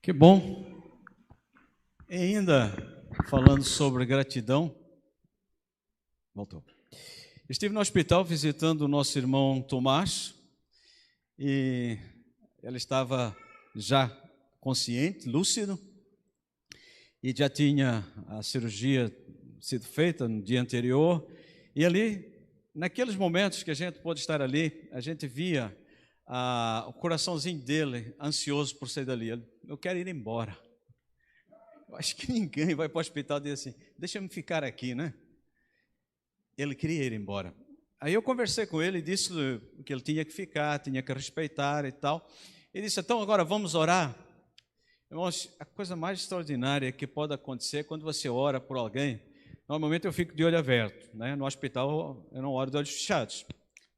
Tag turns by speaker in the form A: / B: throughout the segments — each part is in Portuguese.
A: Que bom. E ainda falando sobre gratidão, voltou. Estive no hospital visitando o nosso irmão Tomás e ele estava já consciente, lúcido, e já tinha a cirurgia sido feita no dia anterior. E ali, naqueles momentos que a gente pôde estar ali, a gente via o coraçãozinho dele ansioso por sair dali. Eu quero ir embora. Eu acho que ninguém vai para o hospital e diz assim, deixa-me ficar aqui, né? Ele queria ir embora. Aí eu conversei com ele e disse que ele tinha que ficar, tinha que respeitar e tal. Ele disse, então agora vamos orar? Irmãos, a coisa mais extraordinária que pode acontecer quando você ora por alguém, normalmente eu fico de olho aberto, né? No hospital eu não oro de olhos fechados.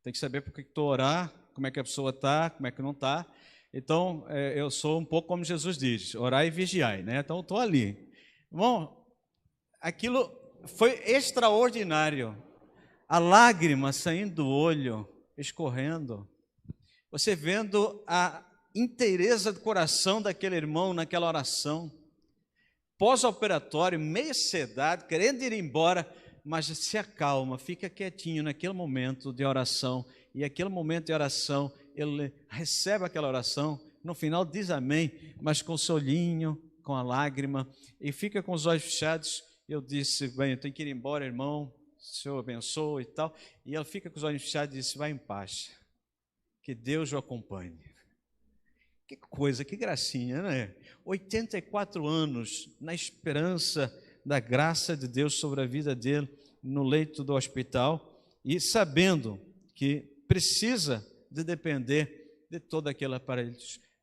A: Tem que saber por que estou a orar, como é que a pessoa está, como é que não está. Então, eu sou um pouco como Jesus diz, orai e vigiai, né? Então, estou ali. Bom, aquilo foi extraordinário. A lágrima saindo do olho, escorrendo. Você vendo a inteireza do coração daquele irmão naquela oração. Pós-operatório, meio sedado, querendo ir embora, mas se acalma, fica quietinho naquele momento de oração. E aquele momento de oração, ele recebe aquela oração, no final diz amém, mas com o olhinho, com a lágrima, e fica com os olhos fechados. Eu disse, bem, eu tenho que ir embora, irmão, o Senhor abençoe e tal. E ele fica com os olhos fechados e disse, vai em paz, que Deus o acompanhe. Que coisa, que gracinha, né? 84 anos, na esperança da graça de Deus sobre a vida dele, no leito do hospital, e sabendo que precisa de depender de todo aquele aparelho,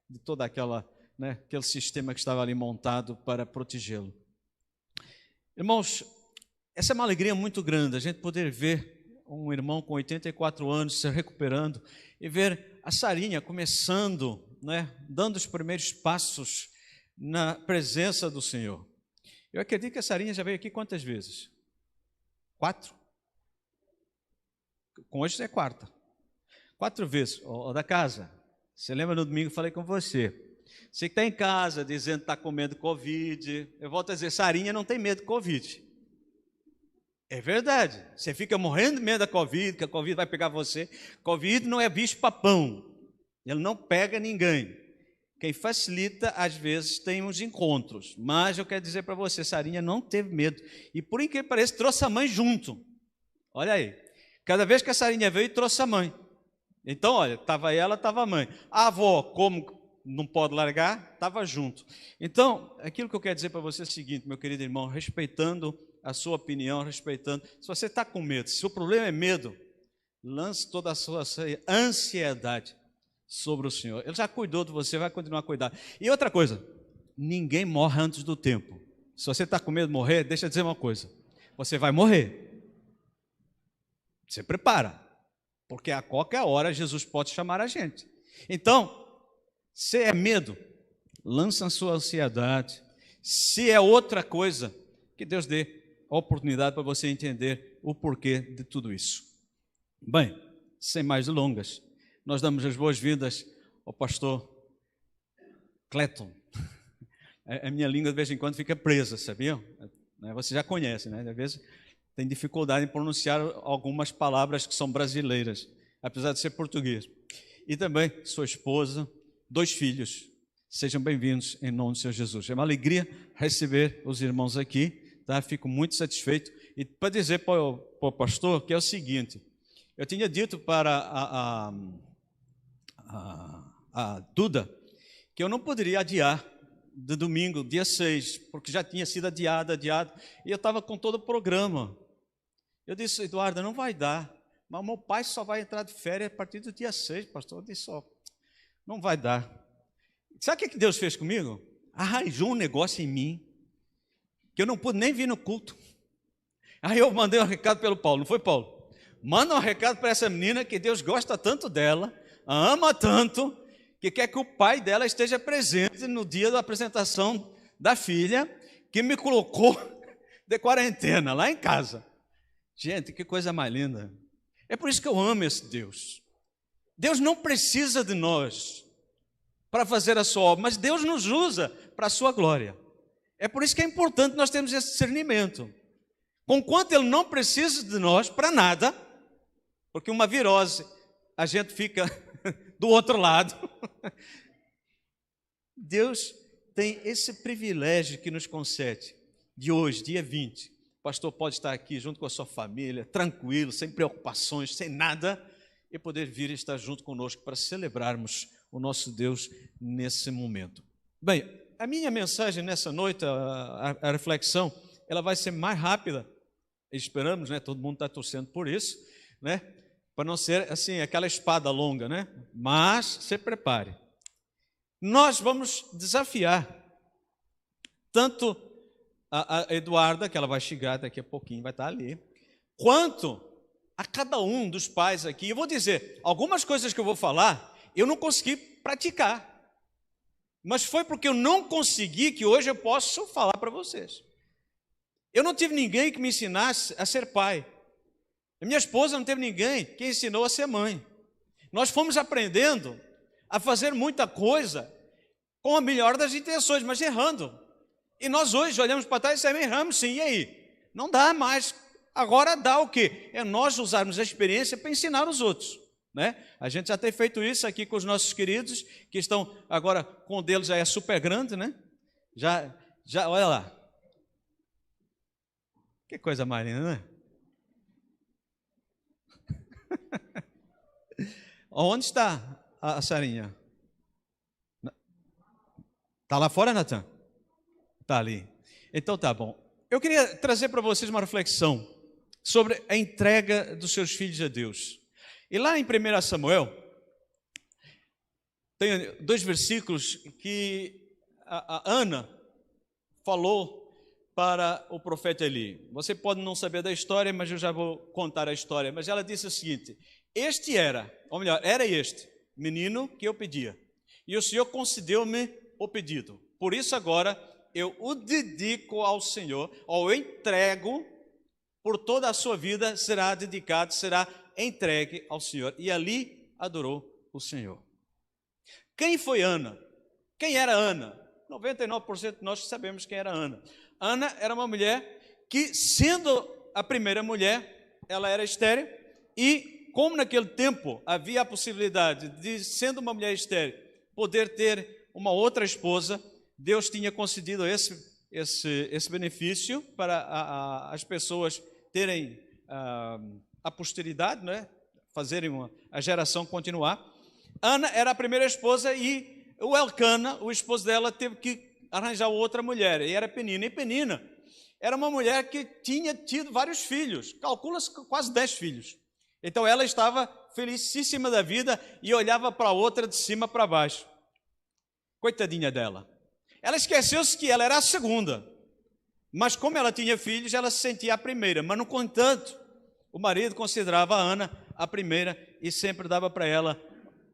A: de todo aquele sistema que estava ali montado para protegê-lo. Irmãos, essa é uma alegria muito grande, a gente poder ver um irmão com 84 anos se recuperando e ver a Sarinha começando, dando os primeiros passos na presença do Senhor. Eu acredito que a Sarinha já veio aqui quantas vezes? 4? Com hoje é quarta. 4 vezes. Da casa, você lembra no domingo eu falei com você. Você que está em casa dizendo que está com medo de Covid, eu volto a dizer, Sarinha não tem medo de Covid. É verdade. Você fica morrendo de medo da Covid, que a Covid vai pegar você. Covid não é bicho papão. Ele não pega ninguém. Quem facilita, às vezes, tem uns encontros. Mas eu quero dizer para você, Sarinha não teve medo. E por incrível que pareça, trouxe a mãe junto. Olha aí. Cada vez que a Sarinha veio, trouxe a mãe. Então, olha, estava ela, estava a mãe. A avó, como não pode largar, estava junto. Então, aquilo que eu quero dizer para você é o seguinte, meu querido irmão, respeitando a sua opinião, respeitando. Se você está com medo, se o problema é medo, lance toda a sua ansiedade sobre o Senhor. Ele já cuidou de você, vai continuar a cuidar. E outra coisa, ninguém morre antes do tempo. Se você está com medo de morrer, deixa eu dizer uma coisa. Você vai morrer. Você prepara. Porque a qualquer hora Jesus pode chamar a gente. Então, se é medo, lança a sua ansiedade. Se é outra coisa, que Deus dê a oportunidade para você entender o porquê de tudo isso. Bem, sem mais delongas, nós damos as boas-vindas ao pastor Cleton. A minha língua de vez em quando fica presa, sabiam? Você já conhece, né? Às vezes tem dificuldade em pronunciar algumas palavras que são brasileiras, apesar de ser português. E também sua esposa, 2 filhos. Sejam bem-vindos em nome do Senhor Jesus. É uma alegria receber os irmãos aqui, tá? Fico muito satisfeito. E para dizer para o pastor que é o seguinte, eu tinha dito para a Duda que eu não poderia adiar de domingo, dia 6, porque já tinha sido adiado, e eu estava com todo o programa. Eu disse, Eduardo, não vai dar, mas meu pai só vai entrar de férias a partir do dia 6, pastor. Eu disse, não vai dar. Sabe o que Deus fez comigo? Arranjou um negócio em mim, que eu não pude nem vir no culto. Aí eu mandei um recado pelo Paulo, não foi, Paulo? Manda um recado para essa menina que Deus gosta tanto dela, a ama tanto, que quer que o pai dela esteja presente no dia da apresentação da filha, que me colocou de quarentena lá em casa. Gente, que coisa mais linda. É por isso que eu amo esse Deus. Deus não precisa de nós. para fazer a sua obra, mas Deus nos usa para a sua glória. É por isso que é importante nós termos esse discernimento. Conquanto Ele não precisa de nós para nada, porque uma virose, a gente fica do outro lado. Deus tem esse privilégio que nos concede, de hoje, dia 20. O pastor pode estar aqui junto com a sua família, tranquilo, sem preocupações, sem nada, e poder vir e estar junto conosco para celebrarmos o nosso Deus nesse momento. Bem, a minha mensagem nessa noite, a reflexão, ela vai ser mais rápida, esperamos, né? Todo mundo está torcendo por isso, né? Para não ser assim, aquela espada longa, né? Mas se prepare. Nós vamos desafiar tanto a Eduarda, que ela vai chegar daqui a pouquinho, vai estar ali, quanto a cada um dos pais aqui. Eu vou dizer, algumas coisas que eu vou falar, eu não consegui praticar, mas foi porque eu não consegui que hoje eu posso falar para vocês. Eu não tive ninguém que me ensinasse a ser pai. A minha esposa não teve ninguém que ensinou a ser mãe. Nós fomos aprendendo a fazer muita coisa com a melhor das intenções, mas errando. E nós hoje olhamos para trás e erramos sim, e aí? Não dá mais. Agora dá o quê? É nós usarmos a experiência para ensinar os outros, né? A gente já tem feito isso aqui com os nossos queridos, que estão agora, com o deles já é super grande, né? Já, olha lá. Que coisa mais linda, né? Onde está a Sarinha? Está lá fora, Natan? Está ali. Então tá bom. Eu queria trazer para vocês uma reflexão sobre a entrega dos seus filhos a Deus. E lá em 1 Samuel, tem 2 versículos que a Ana falou para o profeta Eli. Você pode não saber da história, mas eu já vou contar a história. Mas ela disse o seguinte: este era, ou melhor, era este menino que eu pedia, e o Senhor concedeu-me o pedido. Por isso agora eu o dedico ao Senhor, ou eu entrego, por toda a sua vida será dedicado, será entregue ao Senhor. E ali adorou o Senhor. Quem foi Ana? Quem era Ana? 99% de nós sabemos quem era Ana. Ana era uma mulher que, sendo a primeira mulher, ela era estéril, e como naquele tempo havia a possibilidade de, sendo uma mulher estéril, poder ter uma outra esposa, Deus tinha concedido esse benefício para as pessoas terem a posteridade, né? Fazerem a geração continuar. Ana era a primeira esposa e o Elcana, o esposo dela, teve que arranjar outra mulher, e era Penina. E Penina era uma mulher que tinha tido vários filhos, calcula-se quase 10 filhos. Então ela estava felicíssima da vida e olhava para a outra de cima para baixo. Coitadinha dela. Ela esqueceu-se que ela era a segunda, mas como ela tinha filhos, ela se sentia a primeira. Mas, no entanto, o marido considerava a Ana a primeira e sempre dava para ela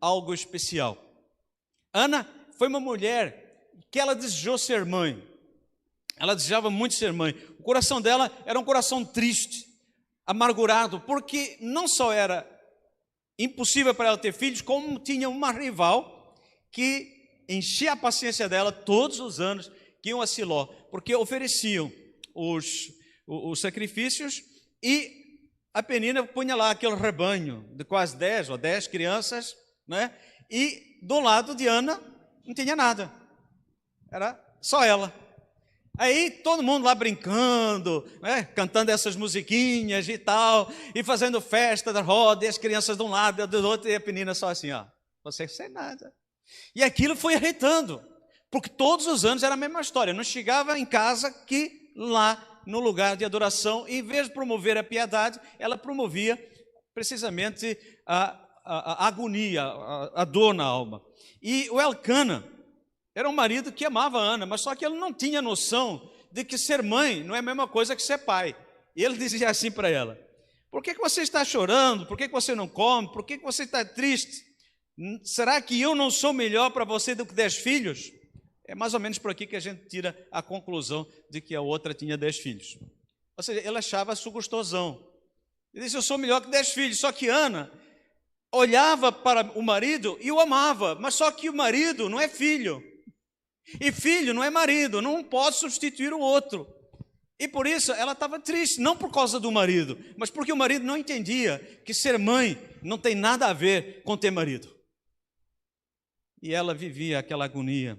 A: algo especial. Ana foi uma mulher que ela desejou ser mãe. Ela desejava muito ser mãe. O coração dela era um coração triste, amargurado, porque não só era impossível para ela ter filhos, como tinha uma rival que enchia a paciência dela todos os anos que iam a Siló, porque ofereciam os sacrifícios e a Penina punha lá aquele rebanho de quase 10 ou 10 crianças, né? E do lado de Ana não tinha nada, era só ela. Aí todo mundo lá brincando, né? Cantando essas musiquinhas e tal, e fazendo festa da roda, e as crianças de um lado e do outro, e a Penina só assim, ó, você sem nada. E aquilo foi irritando, porque todos os anos era a mesma história. Não chegava em casa que lá no lugar de adoração, em vez de promover a piedade, ela promovia precisamente a agonia, a dor na alma. E o Elcana era um marido que amava a Ana, mas só que ele não tinha noção de que ser mãe não é a mesma coisa que ser pai. E ele dizia assim para ela: por que você está chorando? Por que você não come? Por que você está triste? Será que eu não sou melhor para você do que 10 filhos? É mais ou menos por aqui que a gente tira a conclusão de que a outra tinha 10 filhos. Ou seja, ele achava-se gostosão. Ele disse, eu sou melhor que 10 filhos. Só que Ana olhava para o marido e o amava, mas só que o marido não é filho, e filho não é marido, não pode substituir o outro. E por isso ela estava triste, não por causa do marido, mas porque o marido não entendia que ser mãe não tem nada a ver com ter marido. E ela vivia aquela agonia.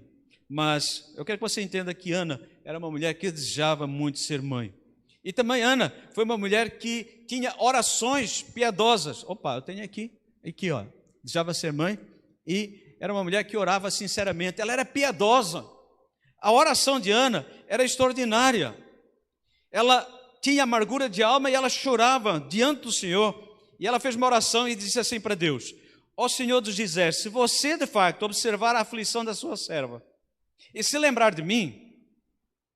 A: Mas eu quero que você entenda que Ana era uma mulher que desejava muito ser mãe. E também Ana foi uma mulher que tinha orações piedosas. Opa, eu tenho aqui, ó. Desejava ser mãe e era uma mulher que orava sinceramente. Ela era piedosa. A oração de Ana era extraordinária. Ela tinha amargura de alma e ela chorava diante do Senhor. E ela fez uma oração e disse assim para Deus: ó Senhor dos Exércitos, se você de facto observar a aflição da sua serva e se lembrar de mim,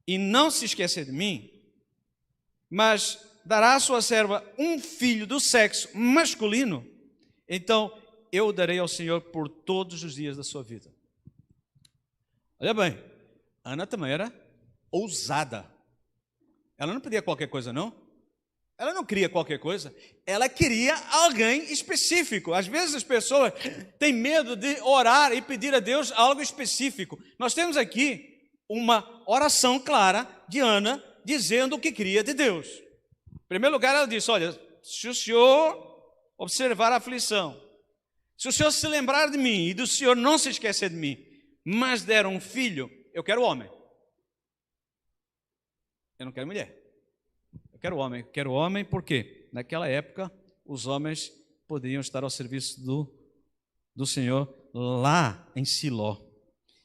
A: e não se esquecer de mim, mas dará à sua serva um filho do sexo masculino, então eu o darei ao Senhor por todos os dias da sua vida. Olha bem, Ana também era ousada. Ela não pedia qualquer coisa, não. Ela não queria qualquer coisa, ela queria alguém específico. Às vezes as pessoas têm medo de orar e pedir a Deus algo específico. Nós temos aqui uma oração clara de Ana dizendo o que queria de Deus. Em primeiro lugar, ela disse: olha, se o Senhor observar a aflição, se o Senhor se lembrar de mim e do Senhor não se esquecer de mim, mas der um filho, eu quero homem. Eu não quero mulher. Quero homem porque naquela época os homens poderiam estar ao serviço do Senhor lá em Siló.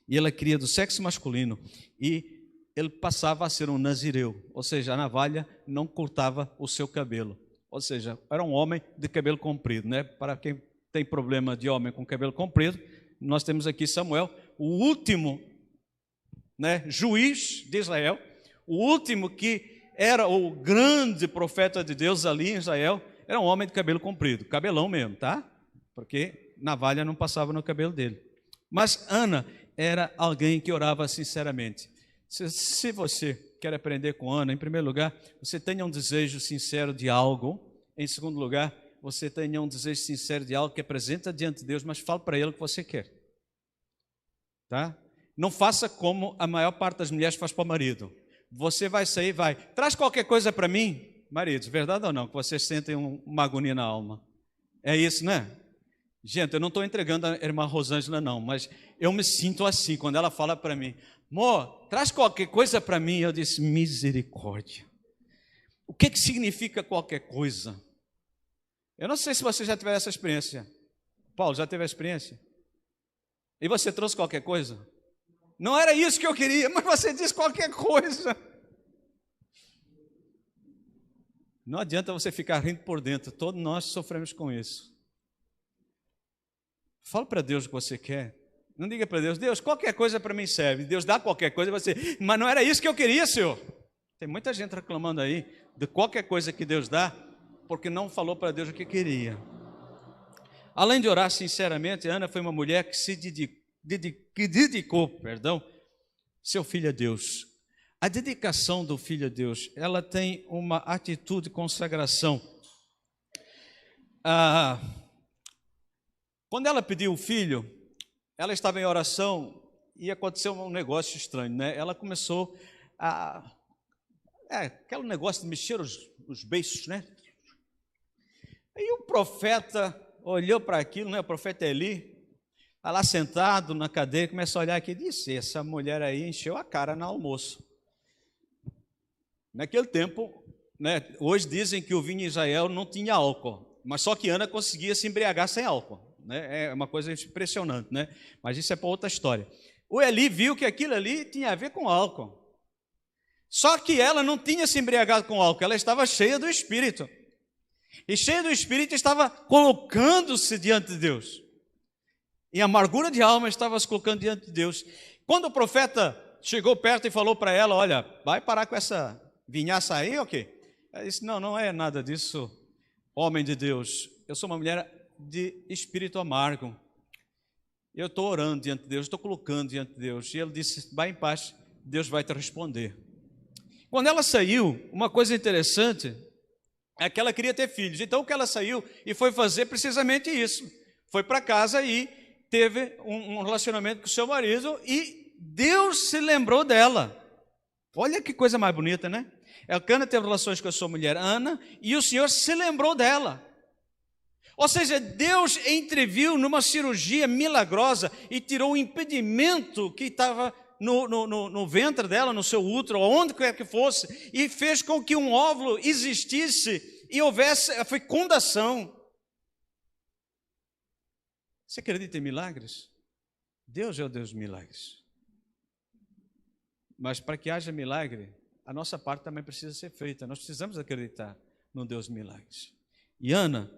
A: E ela queria do sexo masculino e ele passava a ser um nazireu, ou seja, a navalha não cortava o seu cabelo. Ou seja, era um homem de cabelo comprido, né? Para quem tem problema de homem com cabelo comprido, nós temos aqui Samuel, o último, né, juiz de Israel, o último que era o grande profeta de Deus ali em Israel, era um homem de cabelo comprido, cabelão mesmo, tá? Porque navalha não passava no cabelo dele. Mas Ana era alguém que orava sinceramente. Se você quer aprender com Ana, em primeiro lugar, você tenha um desejo sincero de algo. Em segundo lugar, você tenha um desejo sincero de algo que apresenta diante de Deus, mas fale para Ele o que você quer. Tá? Não faça como a maior parte das mulheres faz para o marido. Você vai sair, traz qualquer coisa para mim, maridos, verdade ou não? Que vocês sentem uma agonia na alma. É isso, né? Gente, eu não estou entregando a irmã Rosângela, não, mas eu me sinto assim, quando ela fala para mim: amor, traz qualquer coisa para mim. Eu disse: misericórdia. O que significa qualquer coisa? Eu não sei se você já teve essa experiência. Paulo, já teve a experiência? E você trouxe qualquer coisa? Não era isso que eu queria, mas você disse qualquer coisa. Não adianta você ficar rindo por dentro, todos nós sofremos com isso. Fala para Deus o que você quer. Não diga para Deus: Deus, qualquer coisa para mim serve. Deus dá qualquer coisa, você, mas não era isso que eu queria, Senhor. Tem muita gente reclamando aí de qualquer coisa que Deus dá, porque não falou para Deus o que queria. Além de orar sinceramente, Ana foi uma mulher que se dedicou, seu filho a Deus. A dedicação do filho a Deus, ela tem uma atitude de consagração. Quando ela pediu o filho, ela estava em oração e aconteceu um negócio estranho, né? Ela começou aquele negócio de mexer os beiços, né? Aí o profeta olhou para aquilo, né? O profeta Eli está lá sentado na cadeira, começa a olhar aqui e disse: essa mulher aí encheu a cara no almoço. Naquele tempo, né, hoje dizem que o vinho em Israel não tinha álcool, mas só que Ana conseguia se embriagar sem álcool, né? É uma coisa impressionante, né? Mas isso é para outra história. O Eli viu que aquilo ali tinha a ver com álcool, só que ela não tinha se embriagado com álcool, ela estava cheia do Espírito, e cheia do Espírito estava colocando-se diante de Deus. E a amargura de alma estava se colocando diante de Deus. Quando o profeta chegou perto e falou para ela: olha, vai parar com essa vinhaça aí, ok? Ela disse: não, não é nada disso, homem de Deus. Eu sou uma mulher de espírito amargo. Eu estou orando diante de Deus, estou colocando diante de Deus. E ele disse: vai em paz, Deus vai te responder. Quando ela saiu, uma coisa interessante é que ela queria ter filhos. Então, o que ela saiu e foi fazer precisamente isso. Foi para casa e teve um relacionamento com o seu marido e Deus se lembrou dela. Olha que coisa mais bonita, né? Elcana teve relações com a sua mulher Ana e o Senhor se lembrou dela. Ou seja, Deus entreviu numa cirurgia milagrosa e tirou o impedimento que estava no ventre dela, no seu útero, onde quer que fosse, e fez com que um óvulo existisse e houvesse a fecundação. Você acredita em milagres? Deus é o Deus dos milagres. Mas para que haja milagre, a nossa parte também precisa ser feita. Nós precisamos acreditar no Deus dos milagres. E Ana,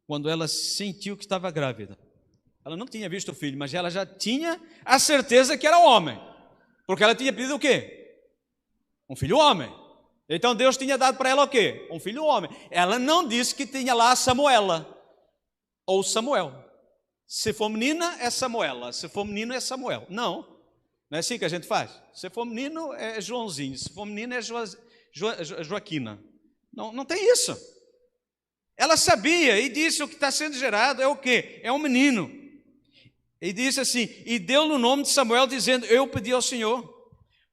A: quando ela sentiu que estava grávida, ela não tinha visto o filho, mas ela já tinha a certeza que era homem, porque ela tinha pedido o quê? Um filho homem. Então Deus tinha dado para ela o quê? Um filho homem. Ela não disse que tinha lá a Samuela, ou Samuel. Se for menina, é Samuela, se for menino, é Samuel. Não é assim que a gente faz. Se for menino, é Joãozinho, se for menina, é Joaquina. Não tem isso. Ela sabia e disse: o que está sendo gerado é o quê? É um menino. E disse assim, e deu no nome de Samuel, dizendo: eu pedi ao Senhor.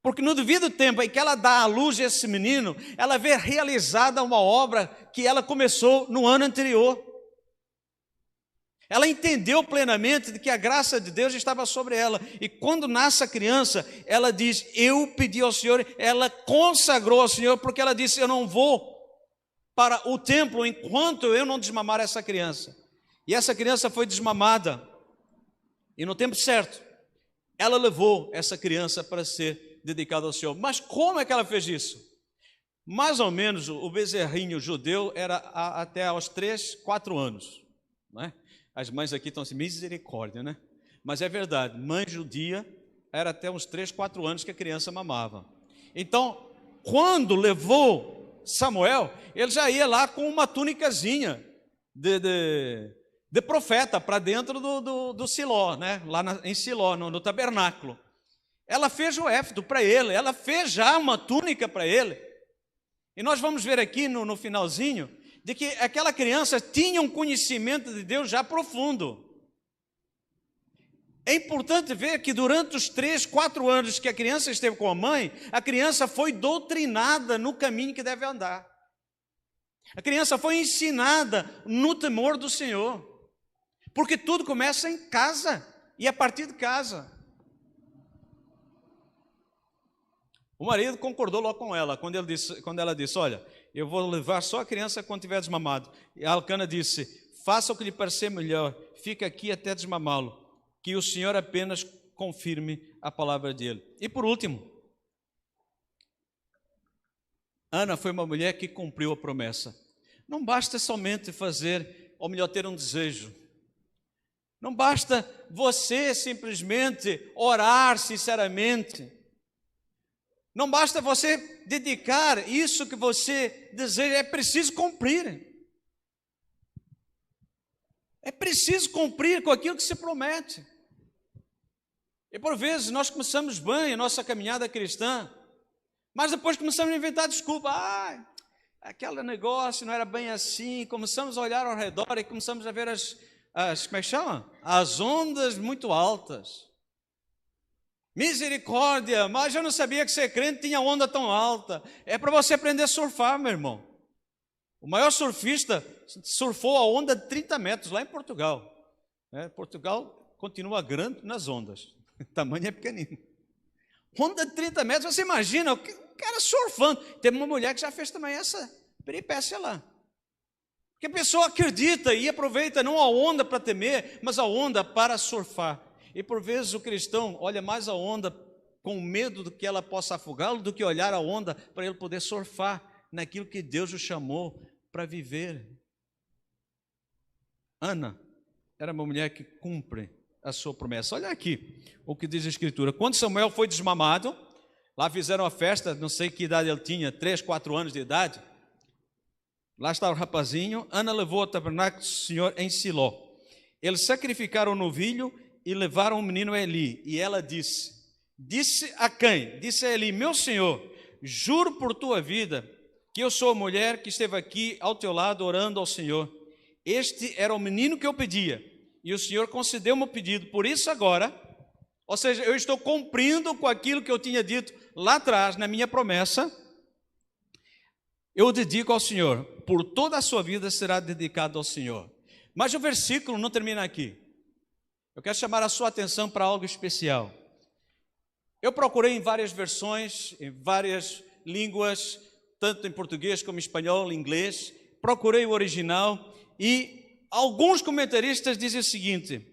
A: Porque no devido tempo em que ela dá à luz esse menino, ela vê realizada uma obra que ela começou no ano anterior. Ela entendeu plenamente de que a graça de Deus estava sobre ela. E quando nasce a criança, ela diz: eu pedi ao Senhor. Ela consagrou ao Senhor, porque ela disse: eu não vou para o templo enquanto eu não desmamar essa criança. E essa criança foi desmamada. E no tempo certo, ela levou essa criança para ser dedicada ao Senhor. Mas como é que ela fez isso? Mais ou menos o bezerrinho judeu era até aos 3, 4 anos. Não é? As mães aqui estão assim, misericórdia, né? Mas é verdade, mãe judia era até uns 3, 4 anos que a criança mamava. Então, quando levou Samuel, ele já ia lá com uma tunicazinha de profeta para dentro do Siló, né? Lá em Siló, no tabernáculo. Ela fez o éfodo para ele, ela fez já uma túnica para ele. E nós vamos ver aqui no finalzinho de que aquela criança tinha um conhecimento de Deus já profundo. É importante ver que durante os 3, 4 anos que a criança esteve com a mãe, a criança foi doutrinada no caminho que deve andar. A criança foi ensinada no temor do Senhor. Porque tudo começa em casa e a partir de casa. O marido concordou logo com ela, quando ela disse: olha, eu vou levar só a criança quando tiver desmamado. E a Elcana disse: faça o que lhe parecer melhor, fica aqui até desmamá-lo, que o Senhor apenas confirme a palavra dele. E por último, Ana foi uma mulher que cumpriu a promessa. Não basta somente fazer, ou melhor, ter um desejo. Não basta você simplesmente orar sinceramente. Não basta você dedicar isso que você deseja, é preciso cumprir. É preciso cumprir com aquilo que se promete. E por vezes nós começamos bem a nossa caminhada cristã, mas depois começamos a inventar desculpa. Aquele negócio não era bem assim. Começamos a olhar ao redor e começamos a ver como é que chama? As ondas muito altas. Misericórdia, mas eu não sabia que ser crente tinha onda tão alta. É para você aprender a surfar, meu irmão. O maior surfista surfou a onda de 30 metros lá em Portugal. Portugal continua grande nas ondas. O tamanho é pequenino. Onda de 30 metros, você imagina, o cara surfando. Teve uma mulher que já fez também essa peripécia lá. Porque a pessoa acredita e aproveita não a onda para temer, mas a onda para surfar. E por vezes o cristão olha mais a onda com medo do que ela possa afogá-lo, do que olhar a onda para ele poder surfar naquilo que Deus o chamou para viver. Ana era uma mulher que cumpre a sua promessa. Olha aqui o que diz a Escritura. Quando Samuel foi desmamado, lá fizeram a festa, não sei que idade ele tinha, 3, 4 anos de idade. Lá estava o rapazinho. Ana levou ao tabernáculo do Senhor em Siló. Eles sacrificaram o novilho e levaram o menino a Eli. E ela disse a quem? Disse a Eli: meu senhor, juro por tua vida, que eu sou a mulher que esteve aqui ao teu lado orando ao Senhor. Este era o menino que eu pedia, e o Senhor concedeu o meu pedido. Por isso agora, ou seja, eu estou cumprindo com aquilo que eu tinha dito lá atrás, na minha promessa, eu o dedico ao Senhor. Por toda a sua vida será dedicado ao Senhor. Mas o versículo não termina aqui. Eu quero chamar a sua atenção para algo especial. Eu procurei em várias versões, em várias línguas, tanto em português como em espanhol, inglês, procurei o original e alguns comentaristas dizem o seguinte: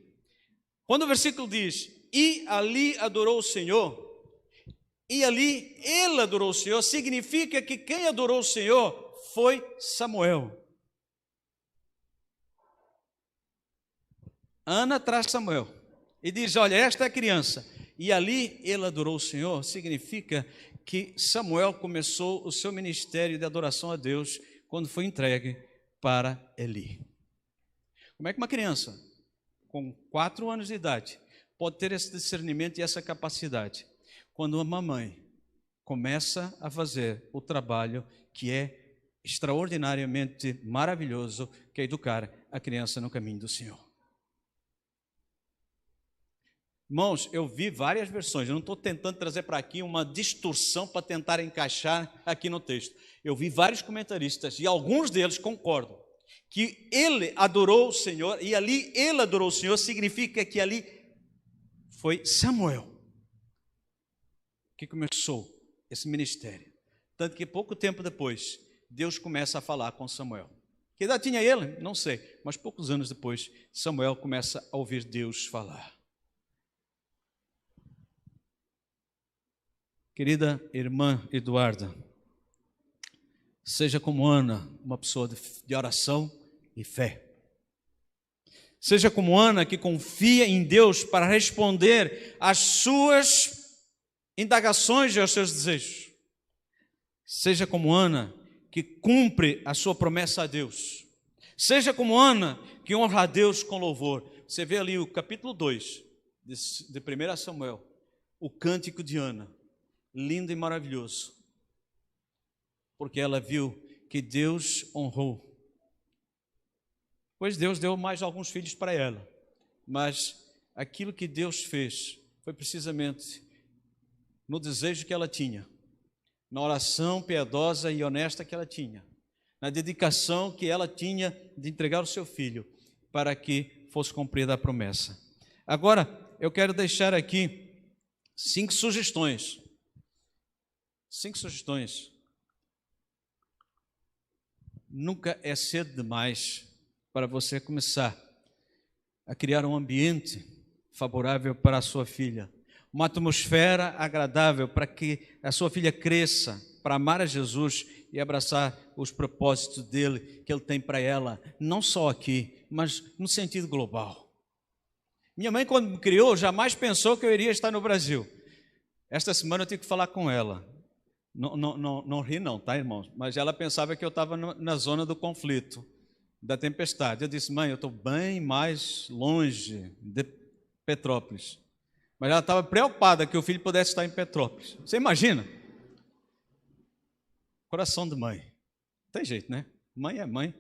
A: quando o versículo diz, e ali adorou o Senhor, e ali ele adorou o Senhor, significa que quem adorou o Senhor foi Samuel. Ana traz Samuel e diz, olha, esta é a criança. E ali ele adorou o Senhor, significa que Samuel começou o seu ministério de adoração a Deus quando foi entregue para Eli. Como é que uma criança com 4 anos de idade pode ter esse discernimento e essa capacidade? Quando uma mãe começa a fazer o trabalho que é extraordinariamente maravilhoso, que é educar a criança no caminho do Senhor. Irmãos, eu vi várias versões, eu não estou tentando trazer para aqui uma distorção para tentar encaixar aqui no texto. Eu vi vários comentaristas e alguns deles concordam que ele adorou o Senhor, e ali ele adorou o Senhor, significa que ali foi Samuel que começou esse ministério. Tanto que pouco tempo depois, Deus começa a falar com Samuel. Que idade tinha ele? Não sei, mas poucos anos depois, Samuel começa a ouvir Deus falar. Querida irmã Eduarda, seja como Ana, uma pessoa de oração e fé. Seja como Ana, que confia em Deus para responder às suas indagações e aos seus desejos. Seja como Ana, que cumpre a sua promessa a Deus. Seja como Ana, que honra a Deus com louvor. Você vê ali o capítulo 2 de 1 Samuel, o cântico de Ana. Lindo e maravilhoso, porque ela viu que Deus honrou. Pois Deus deu mais alguns filhos para ela, mas aquilo que Deus fez foi precisamente no desejo que ela tinha, na oração piedosa e honesta que ela tinha, na dedicação que ela tinha de entregar o seu filho para que fosse cumprida a promessa. Agora, eu quero deixar aqui 5 sugestões. 5 sugestões. Nunca é cedo demais para você começar a criar um ambiente favorável para a sua filha, uma atmosfera agradável para que a sua filha cresça, para amar a Jesus e abraçar os propósitos dele, que ele tem para ela, não só aqui, mas no sentido global. Minha mãe, quando me criou, jamais pensou que eu iria estar no Brasil. Esta semana eu tive que falar com ela. Não ri não, tá, irmãos? Mas ela pensava que eu estava na zona do conflito, da tempestade. Eu disse, mãe, eu estou bem mais longe de Petrópolis. Mas ela estava preocupada que o filho pudesse estar em Petrópolis. Você imagina? Coração de mãe. Não tem jeito, né? Mãe é mãe.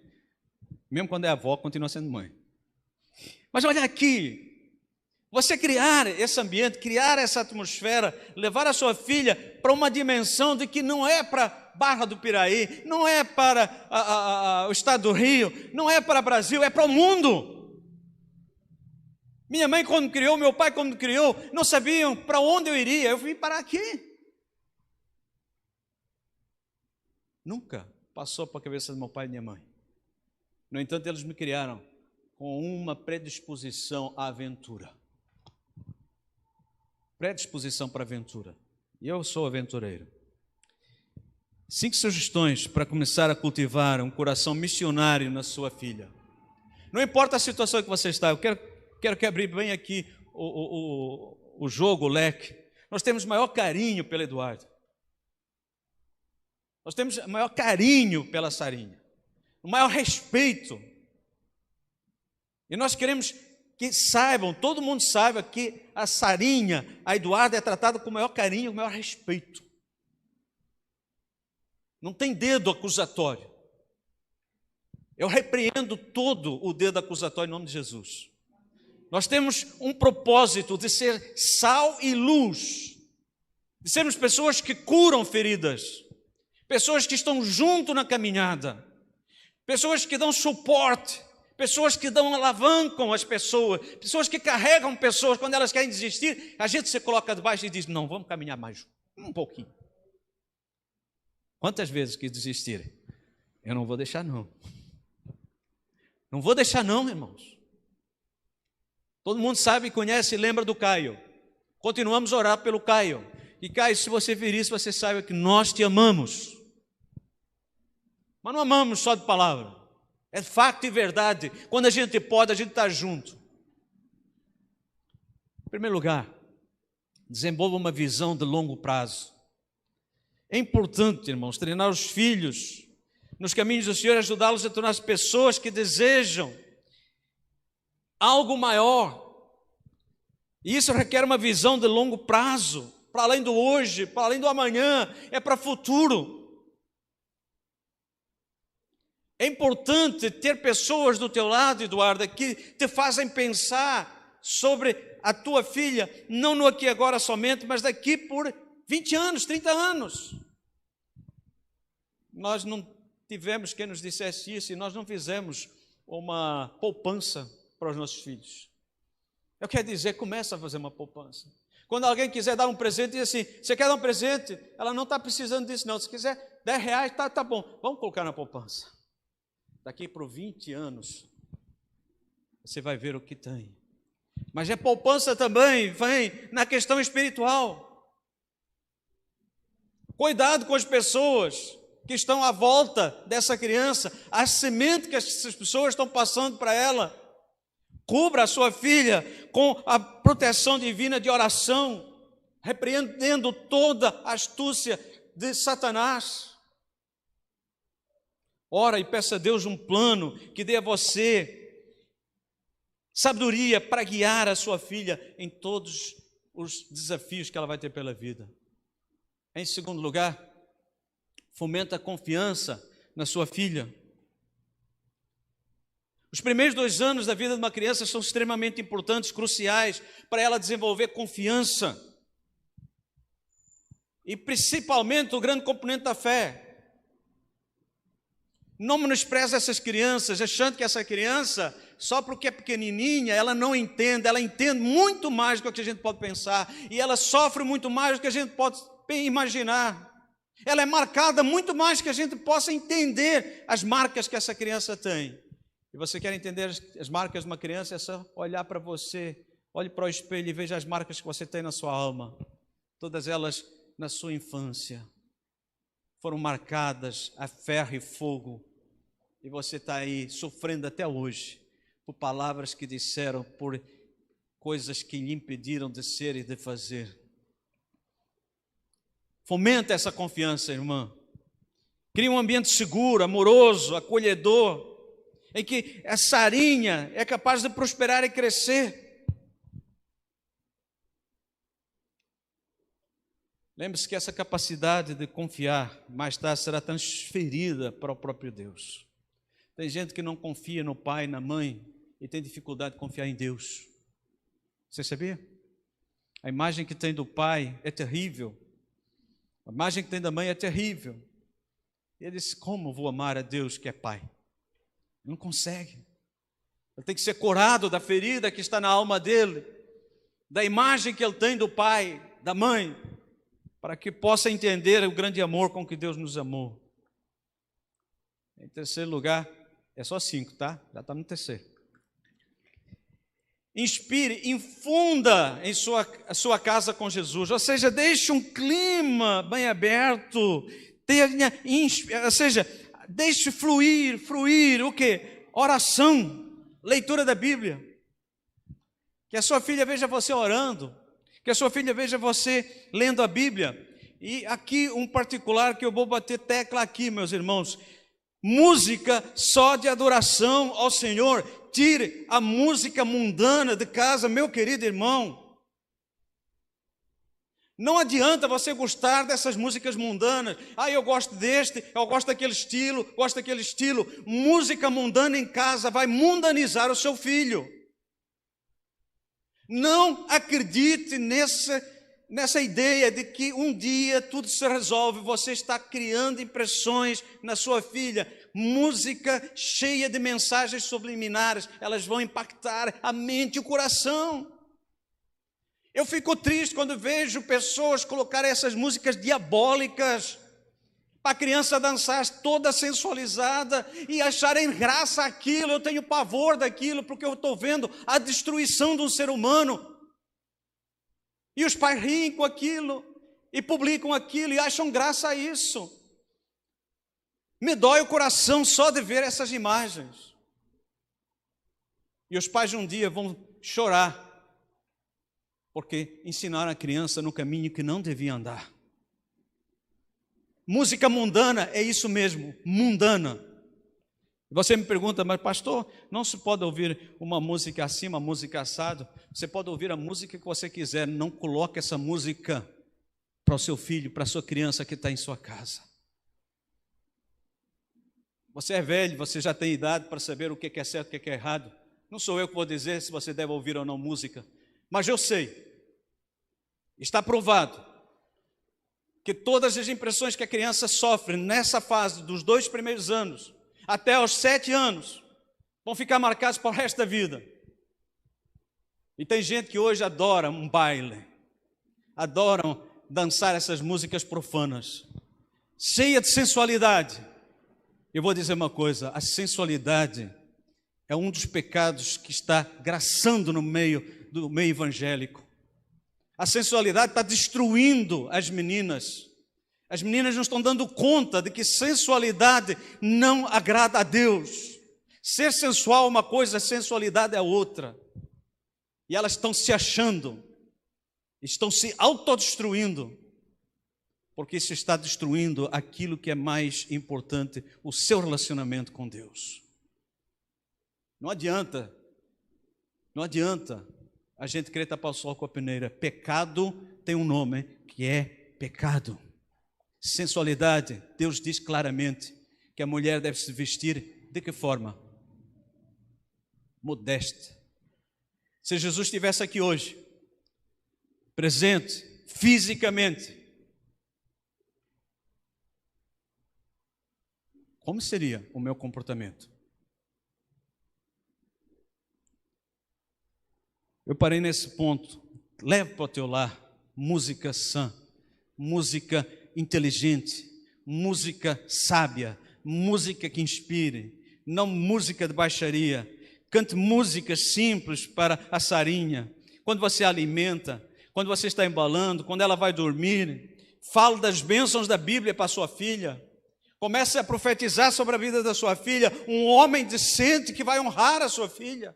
A: Mesmo quando é avó, continua sendo mãe. Mas olha aqui, você criar esse ambiente, criar essa atmosfera, levar a sua filha para uma dimensão de que não é para Barra do Piraí, não é para o estado do Rio, não é para o Brasil, é para o mundo. Minha mãe quando me criou, meu pai quando me criou, não sabiam para onde eu iria, eu vim parar aqui. Nunca passou para a cabeça do meu pai e minha mãe. No entanto, eles me criaram com uma predisposição à aventura. Predisposição para a aventura. E eu sou aventureiro. 5 sugestões para começar a cultivar um coração missionário na sua filha. Não importa a situação que você está, eu quero que abrir bem aqui o jogo, o leque. Nós temos maior carinho pelo Eduardo. Nós temos maior carinho pela Sarinha. O maior respeito. E nós queremos que saibam, todo mundo saiba que a Sarinha, a Eduarda é tratada com o maior carinho, o maior respeito. Não tem dedo acusatório. Eu repreendo todo o dedo acusatório em nome de Jesus. Nós temos um propósito de ser sal e luz, de sermos pessoas que curam feridas, pessoas que estão junto na caminhada, pessoas que dão suporte, pessoas que alavancam as pessoas, pessoas que carregam pessoas quando elas querem desistir. A gente se coloca debaixo e diz: não, vamos caminhar mais um pouquinho. Quantas vezes que desistirem? Eu não vou deixar não. Não vou deixar não, irmãos. Todo mundo sabe, conhece e lembra do Caio. Continuamos a orar pelo Caio. E Caio, se você vir isso, você saiba que nós te amamos. Mas não amamos só de palavra. É fato e verdade. Quando a gente pode, a gente está junto. Em primeiro lugar, desenvolva uma visão de longo prazo. É importante, irmãos, treinar os filhos nos caminhos do Senhor, ajudá-los a tornar-se pessoas que desejam algo maior. E isso requer uma visão de longo prazo, para além do hoje, para além do amanhã, é para o futuro. É importante ter pessoas do teu lado, Eduardo, que te fazem pensar sobre a tua filha, não no aqui e agora somente, mas daqui por 20 anos, 30 anos. Nós não tivemos quem nos dissesse isso e nós não fizemos uma poupança para os nossos filhos. Eu quero dizer, começa a fazer uma poupança. Quando alguém quiser dar um presente, diz assim: você quer dar um presente? Ela não está precisando disso não. Se quiser R$10, tá bom. Vamos colocar na poupança. Daqui por 20 anos, você vai ver o que tem. Mas a poupança também vem na questão espiritual. Cuidado com as pessoas que estão à volta dessa criança, a semente que essas pessoas estão passando para ela. Cubra a sua filha com a proteção divina de oração, repreendendo toda a astúcia de Satanás. Ora e peça a Deus um plano que dê a você sabedoria para guiar a sua filha em todos os desafios que ela vai ter pela vida. Em segundo lugar, fomenta a confiança na sua filha. Os primeiros 2 anos da vida de uma criança são extremamente importantes, cruciais, para ela desenvolver confiança. E principalmente o grande componente da fé. Não menospreze essas crianças, achando que essa criança, só porque é pequenininha, ela não entende, ela entende muito mais do que a gente pode pensar, e ela sofre muito mais do que a gente pode imaginar. Ela é marcada muito mais que a gente possa entender as marcas que essa criança tem. E você quer entender as marcas de uma criança, é só olhar para você, olhe para o espelho e veja as marcas que você tem na sua alma. Todas elas na sua infância foram marcadas a ferro e fogo. E você está aí sofrendo até hoje por palavras que disseram, por coisas que lhe impediram de ser e de fazer. Fomenta essa confiança, irmã. Cria um ambiente seguro, amoroso, acolhedor, em que a sarinha é capaz de prosperar e crescer. Lembre-se que essa capacidade de confiar mais tarde será transferida para o próprio Deus. Tem gente que não confia no pai, na mãe e tem dificuldade de confiar em Deus. Você sabia? A imagem que tem do pai é terrível. A imagem que tem da mãe é terrível. E ele diz: como vou amar a Deus que é pai? Não consegue. Ele tem que ser curado da ferida que está na alma dele, da imagem que ele tem do pai, da mãe, para que possa entender o grande amor com que Deus nos amou. Em terceiro lugar, é só 5, tá? Já está no terceiro. Inspire, infunda em a sua casa com Jesus, ou seja, deixe um clima bem aberto, ou seja, deixe fluir o quê? Oração, leitura da Bíblia. Que a sua filha veja você orando, que a sua filha veja você lendo a Bíblia. E aqui um particular que eu vou bater tecla aqui, meus irmãos: música só de adoração ao Senhor. Tire a música mundana de casa, meu querido irmão. Não adianta você gostar dessas músicas mundanas. Ah, eu gosto deste, eu gosto daquele estilo, gosto daquele estilo. Música mundana em casa vai mundanizar o seu filho. Não acredite nessa ideia de que um dia tudo se resolve. Você está criando impressões na sua filha. Música cheia de mensagens subliminares, elas vão impactar a mente e o coração. Eu fico triste quando vejo pessoas colocarem essas músicas diabólicas para a criança dançar toda sensualizada e acharem graça aquilo. Eu tenho pavor daquilo, porque eu estou vendo a destruição de um ser humano. E os pais riem com aquilo e publicam aquilo e acham graça a isso. Me dói o coração só de ver essas imagens. E os pais um dia vão chorar, porque ensinaram a criança no caminho que não devia andar. Música mundana é isso mesmo, mundana. Você me pergunta, mas pastor, não se pode ouvir uma música assim, uma música assado? Você pode ouvir a música que você quiser, não coloque essa música para o seu filho, para a sua criança que está em sua casa. Você é velho, você já tem idade para saber o que é certo e o que é errado. Não sou eu que vou dizer se você deve ouvir ou não música. Mas eu sei, está provado, que todas as impressões que a criança sofre nessa fase dos 2 primeiros anos, até aos 7 anos, vão ficar marcados para o resto da vida. E tem gente que hoje adora um baile, adoram dançar essas músicas profanas, cheia de sensualidade. Eu vou dizer uma coisa, a sensualidade é um dos pecados que está graçando no meio do meio evangélico. A sensualidade está destruindo as meninas. As meninas não estão dando conta de que sensualidade não agrada a Deus. Ser sensual é uma coisa, sensualidade é outra. E elas estão se achando, estão se autodestruindo, porque isso está destruindo aquilo que é mais importante, o seu relacionamento com Deus. Não adianta a gente querer tapar o sol com a peneira. Pecado tem um nome, que é pecado. Sensualidade, Deus diz claramente que a mulher deve se vestir de que forma? Modesta. Se Jesus estivesse aqui hoje, presente, fisicamente, como seria o meu comportamento? Eu parei nesse ponto. Leve para o teu lar música sã, música inteligente, música sábia, música que inspire, não música de baixaria. Cante músicas simples para a Sarinha. Quando você alimenta, quando você está embalando, quando ela vai dormir, fale das bênçãos da Bíblia para a sua filha. Comece a profetizar sobre a vida da sua filha, um homem decente que vai honrar a sua filha.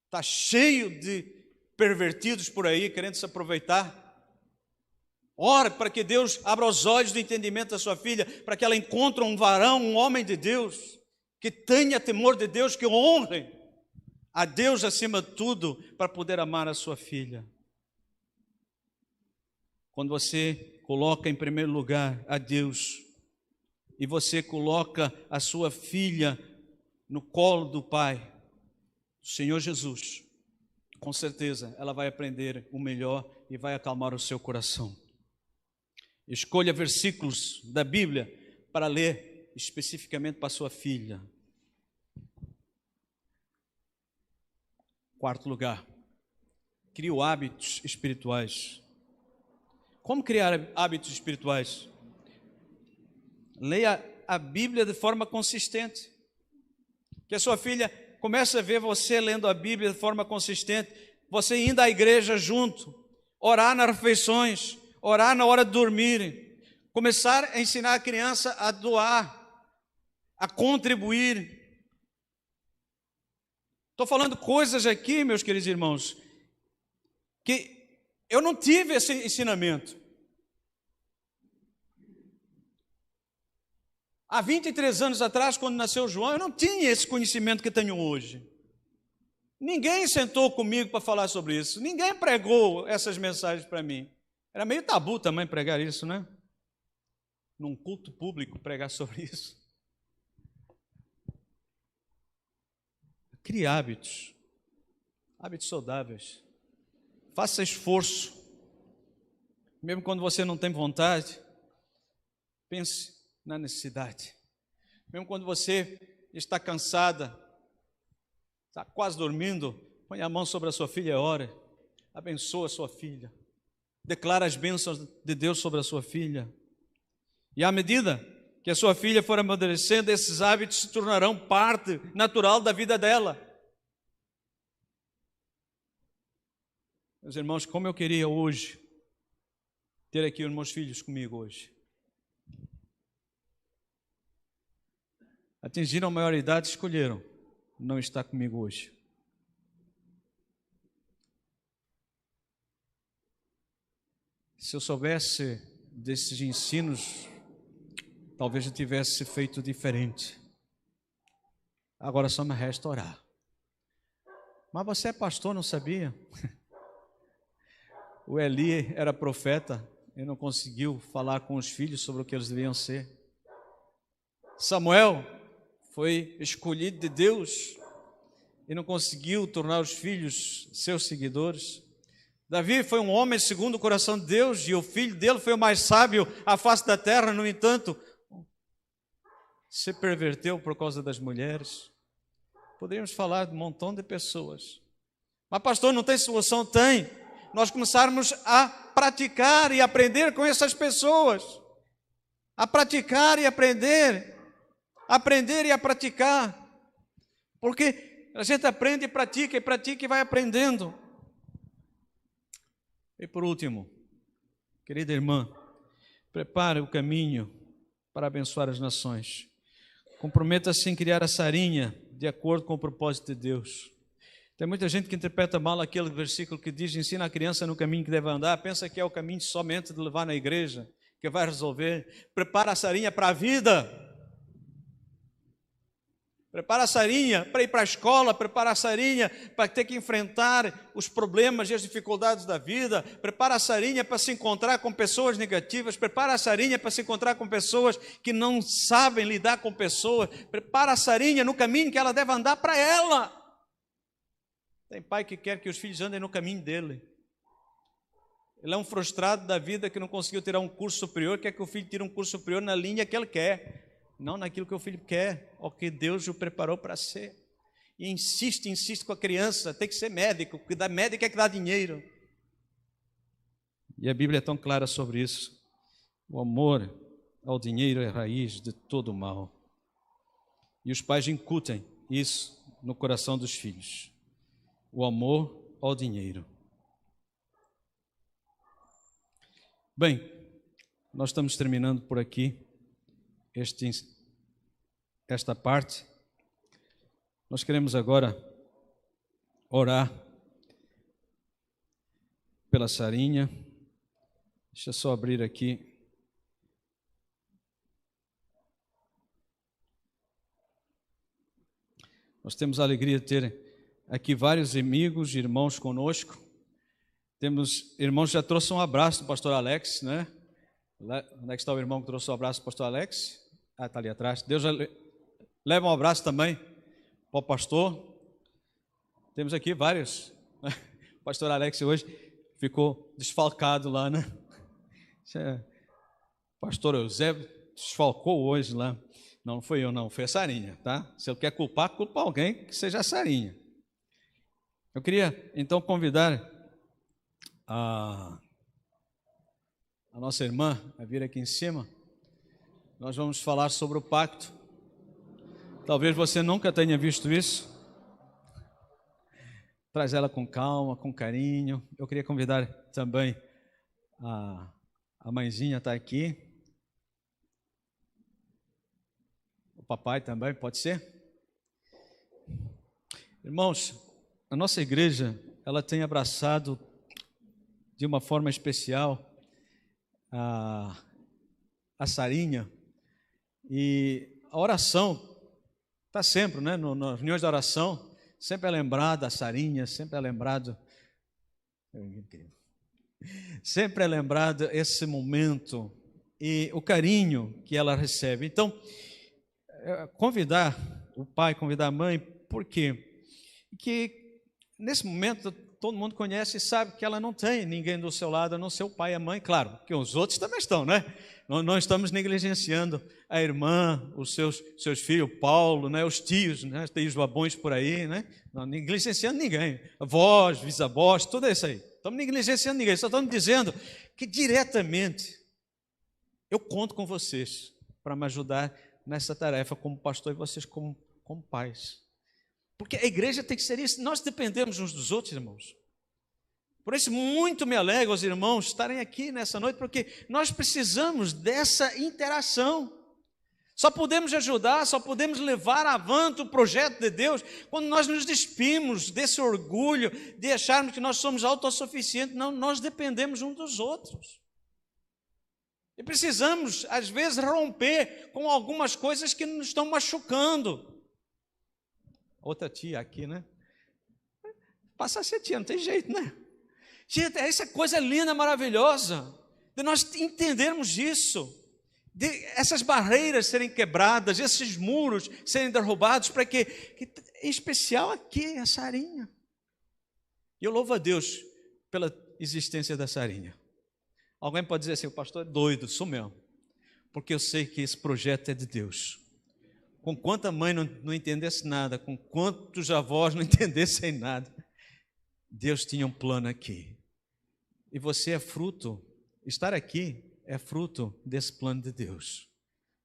A: Está cheio de pervertidos por aí, querendo se aproveitar. Ore para que Deus abra os olhos do entendimento da sua filha, para que ela encontre um varão, um homem de Deus, que tenha temor de Deus, que honre a Deus acima de tudo, para poder amar a sua filha. Quando você coloca em primeiro lugar a Deus, e você coloca a sua filha no colo do Pai, o Senhor Jesus, com certeza ela vai aprender o melhor e vai acalmar o seu coração. Escolha versículos da Bíblia para ler especificamente para sua filha. Quarto lugar, crie hábitos espirituais. Como criar hábitos espirituais? Leia a Bíblia de forma consistente. Que a sua filha comece a ver você lendo a Bíblia de forma consistente, você indo à igreja junto, orar nas refeições, orar na hora de dormir, começar a ensinar a criança a doar, a contribuir. Estou falando coisas aqui, meus queridos irmãos, que eu não tive esse ensinamento. Há 23 anos atrás, quando nasceu João, eu não tinha esse conhecimento que tenho hoje. Ninguém sentou comigo para falar sobre isso. Ninguém pregou essas mensagens para mim. Era meio tabu também pregar isso, né? Num culto público pregar sobre isso. Crie hábitos saudáveis. Faça esforço. Mesmo quando você não tem vontade, pense na necessidade. Mesmo quando você está cansada, está quase dormindo, põe a mão sobre a sua filha e ore. Abençoa a sua filha. Declara as bênçãos de Deus sobre a sua filha. E à medida que a sua filha for amadurecendo, esses hábitos se tornarão parte natural da vida dela. Meus irmãos, como eu queria hoje ter aqui os meus filhos comigo hoje. Atingiram a maioridade, escolheram não estar comigo hoje. Se eu soubesse desses ensinos, talvez eu tivesse feito diferente. Agora só me resta orar. Mas você é pastor, não sabia? O Eli era profeta e não conseguiu falar com os filhos sobre o que eles deviam ser. Samuel foi escolhido de Deus e não conseguiu tornar os filhos seus seguidores. Davi foi um homem segundo o coração de Deus e o filho dele foi o mais sábio à face da terra. No entanto, se perverteu por causa das mulheres. Poderíamos falar de um montão de pessoas. Mas pastor, não tem solução? Tem. Nós começarmos a praticar e aprender com essas pessoas. A praticar e aprender. Aprender e a praticar. Porque a gente aprende e pratica e vai aprendendo. E por último, querida irmã, prepare o caminho para abençoar as nações. Comprometa-se em criar a sarinha de acordo com o propósito de Deus. Tem muita gente que interpreta mal aquele versículo que diz: ensina a criança no caminho que deve andar, pensa que é o caminho somente de levar na igreja, que vai resolver. Prepara a sarinha para a vida. Prepara a sarinha para ir para a escola, prepara a sarinha para ter que enfrentar os problemas e as dificuldades da vida, prepara a sarinha para se encontrar com pessoas negativas, prepara a sarinha para se encontrar com pessoas que não sabem lidar com pessoas, prepara a sarinha no caminho que ela deve andar para ela. Tem pai que quer que os filhos andem no caminho dele. Ele é um frustrado da vida que não conseguiu tirar um curso superior, quer que o filho tire um curso superior na linha que ele quer. Não naquilo que o filho quer, ou que Deus o preparou para ser. E insiste com a criança, tem que ser médico, porque da médico é que dá dinheiro. E a Bíblia é tão clara sobre isso. O amor ao dinheiro é a raiz de todo o mal. E os pais incutem isso no coração dos filhos. O amor ao dinheiro. Bem, nós estamos terminando por aqui esta parte. Nós queremos agora orar pela Sarinha. Deixa eu só abrir aqui. Nós temos a alegria de ter aqui vários amigos e irmãos conosco. Temos irmãos que já trouxeram um abraço do pastor Alex, né? Onde é que está o irmão que trouxe o abraço do pastor Alex? Ah, está ali atrás. Deus leva um abraço também para o pastor. Temos aqui vários. O pastor Alex hoje ficou desfalcado lá, né? O pastor Eusébio desfalcou hoje lá. Não foi eu, não, foi a Sarinha, tá? Se ele quer culpa alguém, que seja a Sarinha. Eu queria, então, convidar a nossa irmã a vir aqui em cima. Nós vamos falar sobre o pacto. Talvez você nunca tenha visto isso. Traz ela com calma, com carinho. Eu queria convidar também a mãezinha está aqui. O papai também, pode ser? Irmãos, a nossa igreja, ela tem abraçado de uma forma especial a Sarinha, e a oração está sempre, né, nas reuniões de oração, sempre é lembrado, a Sarinha, sempre é lembrado esse momento e o carinho que ela recebe. Então, convidar o pai, convidar a mãe, por quê? Porque nesse momento todo mundo conhece e sabe que ela não tem ninguém do seu lado, a não ser o pai e a mãe, claro, que os outros também estão, né? Não estamos negligenciando a irmã, os seus filhos, Paulo, né? Os tios, né? Tios babões por aí, né? Não negligenciando ninguém, avós, bisavós, tudo isso aí. Estamos negligenciando ninguém, só estamos dizendo que diretamente eu conto com vocês para me ajudar nessa tarefa como pastor e vocês como pais. Porque a igreja tem que ser isso, nós dependemos uns dos outros, irmãos. Por isso, muito me alegro os irmãos estarem aqui nessa noite, porque nós precisamos dessa interação. Só podemos ajudar, só podemos levar avante o projeto de Deus quando nós nos despimos desse orgulho de acharmos que nós somos autossuficientes. Não, nós dependemos uns dos outros. E precisamos, às vezes, romper com algumas coisas que nos estão machucando. Outra tia aqui, né? Passa a ser tia, não tem jeito, né? Gente, essa coisa linda, maravilhosa, de nós entendermos isso, de essas barreiras serem quebradas, esses muros serem derrubados, para que em especial aqui, a Sarinha. E eu louvo a Deus pela existência da Sarinha. Alguém pode dizer assim, o pastor é doido, sou mesmo, porque eu sei que esse projeto é de Deus. Com quanta mãe não entendesse nada, com quantos avós não entendessem nada, Deus tinha um plano aqui. E você é fruto, estar aqui é fruto desse plano de Deus.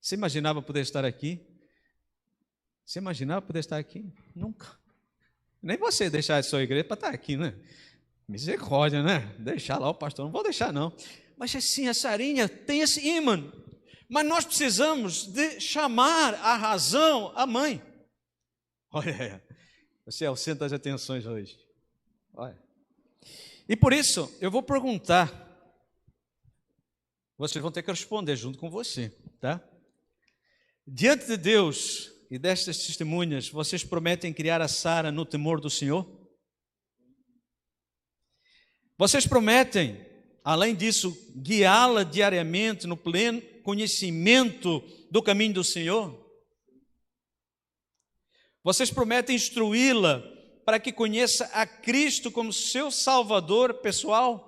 A: Você imaginava poder estar aqui? Você imaginava poder estar aqui? Nunca. Nem você deixar a sua igreja para estar aqui, né? Misericórdia, né? Deixar lá o pastor, não vou deixar não. Mas assim, a Sarinha tem esse ímã. Mas nós precisamos de chamar a razão a mãe. Olha, você é o centro das atenções hoje. Olha. E por isso, eu vou perguntar. Vocês vão ter que responder junto com você, tá? Diante de Deus e destas testemunhas, vocês prometem criar a Sara no temor do Senhor? Vocês prometem, além disso, guiá-la diariamente no pleno conhecimento do caminho do Senhor? Vocês prometem instruí-la para que conheça a Cristo como seu Salvador pessoal?